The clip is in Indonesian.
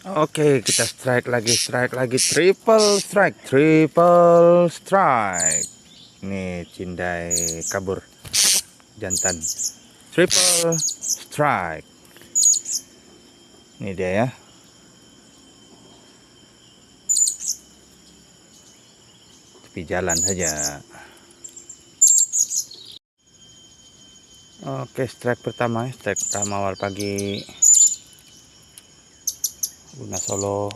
Oke, kita strike lagi, triple strike. Ini cindai kabur jantan. Triple strike. Ini dia ya. Tepi jalan saja. Oke, strike pertama awal pagi. Luna Solo